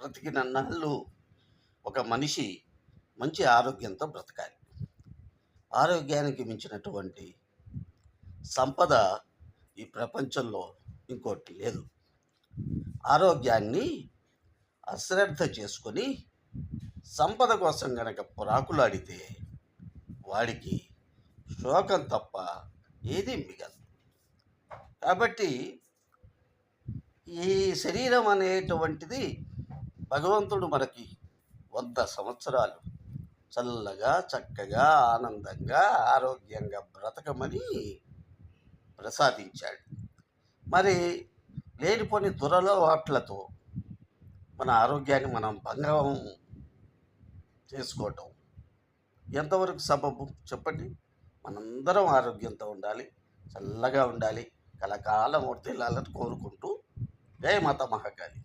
బ్రతికినన్నాళ్ళు ఒక మనిషి మంచి ఆరోగ్యంతో బ్రతకాలి. ఆరోగ్యానికి మించినటువంటి సంపద ఈ ప్రపంచంలో ఇంకోటి లేదు. ఆరోగ్యాన్ని అశ్రద్ధ చేసుకొని సంపద కోసం గనక పురాకులాడితే వాడికి శోకం తప్ప ఏదీ మిగలదు. కాబట్టి ఈ శరీరం అనేటువంటిది భగవంతుడు మనకి 100 సంవత్సరాలు చల్లగా చక్కగా ఆనందంగా ఆరోగ్యంగా బ్రతకమని ప్రసాదించాడు. మరి లేనిపోని దురలవాట్లతో మన ఆరోగ్యాన్ని మనం భంగం చేసుకోవటం ఎంతవరకు సబబు చెప్పండి? మనందరం ఆరోగ్యంతో ఉండాలి, చల్లగా ఉండాలి, కలకాలం వర్ధిల్లాలని కోరుకుంటూ జై మాతా మహాకాళి.